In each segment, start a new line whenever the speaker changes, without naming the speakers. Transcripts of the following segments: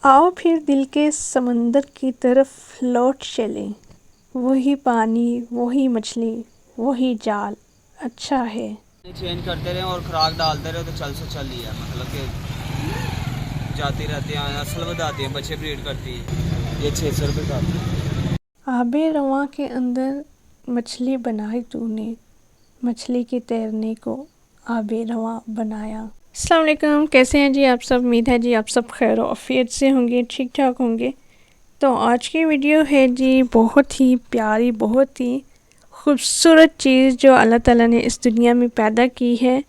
आओ फिर दिल के समंदर की तरफ लौट चलें। वही पानी, वही मछली, वही जाल, अच्छा है।
चेंज करते रहे और खुराक डालते रहे तो चल से चल ही है। मतलब कि जाती रहती हैं, नस्ल बताती हैं, बच्चे ब्रीड करती है। ये 600 रुपये का।
आबे रवां के अंदर मछली बनाई तूने, मछली के तैरने को आबे रवां बनाया। अस्सलाम वालेकुम, कैसे हैं जी आप सब। उम्मीद है जी आप सब खैर आफियत से होंगे, ठीक ठाक होंगे। तो आज की वीडियो है जी बहुत ही प्यारी, बहुत ही खूबसूरत चीज़ जो अल्लाह ताला ने इस दुनिया में पैदा की है।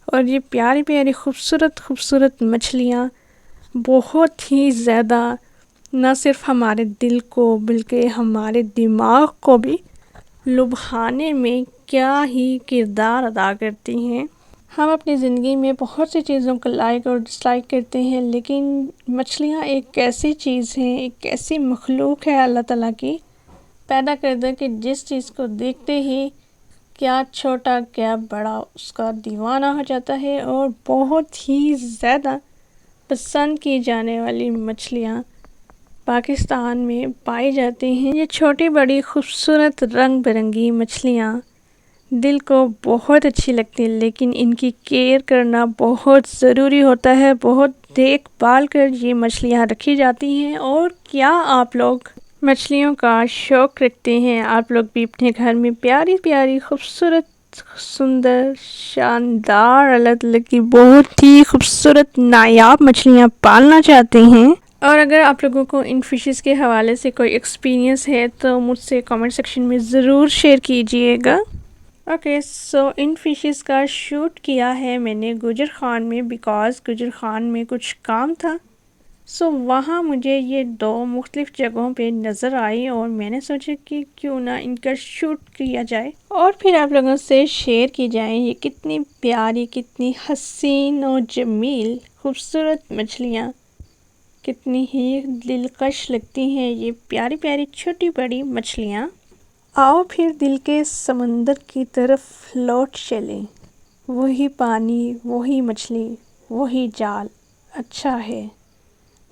और ये प्यारी प्यारी खूबसूरत खूबसूरत मछलियाँ बहुत ही ज़्यादा न सिर्फ हमारे दिल को बल्कि हमारे दिमाग को भी लुभाने में क्या ही किरदार अदा करती हैं। हम अपनी ज़िंदगी में बहुत सी चीज़ों को लाइक और डिसलाइक करते हैं, लेकिन मछलियाँ एक ऐसी चीज़ हैं, एक ऐसी मखलूक है अल्लाह ताला की पैदा कर दे कि जिस चीज़ को देखते ही क्या छोटा क्या बड़ा उसका दीवाना हो जाता है। और बहुत ही ज़्यादा पसंद की जाने वाली मछलियाँ पाकिस्तान में पाई जाती हैं। ये छोटी बड़ी खूबसूरत रंग बिरंगी मछलियाँ दिल को बहुत अच्छी लगती है, लेकिन इनकी केयर करना बहुत ज़रूरी होता है। बहुत देखभाल कर ये मछलियाँ रखी जाती हैं। और क्या आप लोग मछलियों का शौक़ रखते हैं? आप लोग भी अपने घर में प्यारी प्यारी खूबसूरत सुंदर शानदार अल्लाह ताला की बहुत ही खूबसूरत नायाब मछलियाँ पालना चाहते हैं? और अगर आप लोगों को इन फ़िशेस के हवाले से कोई एक्सपीरियंस है तो मुझसे कमेंट सेक्शन में ज़रूर शेयर कीजिएगा। ओके, सो इन फ़िशेस का शूट किया है मैंने गुजर ख़ान में, बिकॉज़ गुजर ख़ान में कुछ काम था। सो वहाँ मुझे ये दो मुख्तलिफ़ जगहों पे नज़र आई और मैंने सोचा कि क्यों ना इनका शूट किया जाए और फिर आप लोगों से शेयर की जाए। ये कितनी प्यारी, कितनी हसीन और जमील खूबसूरत मछलियाँ, कितनी ही दिलकश लगती हैं ये प्यारी प्यारी छोटी बड़ी मछलियाँ। आओ फिर दिल के समंदर की तरफ लौट चलें। वही पानी, वही मछली, वही जाल, अच्छा है।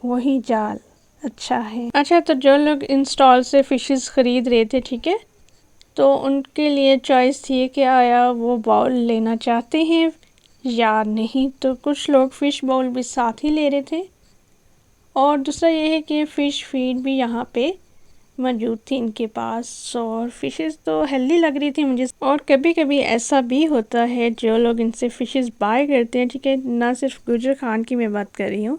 वही जाल, अच्छा है। अच्छा, तो जो लोग इन स्टॉल से फ़िशेस ख़रीद रहे थे, ठीक है, तो उनके लिए चॉइस थी कि आया वो बाउल लेना चाहते हैं या नहीं। तो कुछ लोग फ़िश बाउल भी साथ ही ले रहे थे। और दूसरा ये है कि फ़िश फीड भी यहाँ पे मौजूद थी इनके पास। और फ़िशेस तो हेल्दी लग रही थी मुझे। और कभी कभी ऐसा भी होता है जो लोग इनसे फ़िशेस बाय करते हैं, ठीक है, ना सिर्फ गुजर ख़ान की मैं बात कर रही हूँ,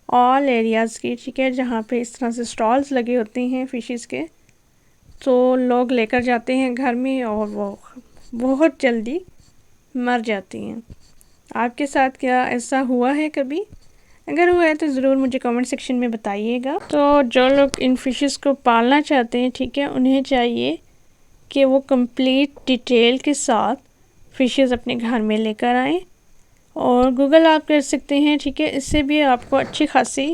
ऑल एरियाज़ की, ठीक है, जहाँ पे इस तरह से स्टॉल्स लगे होते हैं फ़िशेस के, तो लोग लेकर जाते हैं घर में और वो बहुत जल्दी मर जाती हैं। आपके साथ क्या ऐसा हुआ है कभी? अगर हुआ है तो ज़रूर मुझे कमेंट सेक्शन में बताइएगा। तो जो लोग इन फ़िशेस को पालना चाहते हैं, ठीक है, उन्हें चाहिए कि वो कंप्लीट डिटेल के साथ फ़िशेस अपने घर में लेकर आएँ और गूगल आप कर सकते हैं, ठीक है। इससे भी आपको अच्छी खासी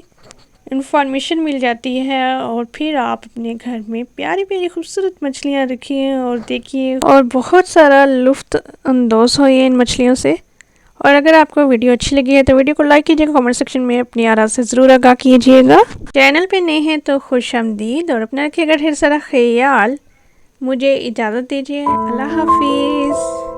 इन्फॉर्मेशन मिल जाती है और फिर आप अपने घर में प्यारी प्यारी खूबसूरत मछलियाँ रखिए और देखिए और बहुत सारा लुफ्त अंदोज़ होइए इन मछलियों से। और अगर आपको वीडियो अच्छी लगी है तो वीडियो को लाइक कीजिएगा, कमेंट सेक्शन में अपनी आराज़ से ज़रूर आगाह कीजिएगा। चैनल पे नए हैं तो खुशामदीद और अपना रखिएगा ढेर सारा ख्याल। मुझे इजाज़त दीजिए, अल्लाह हाफिज़।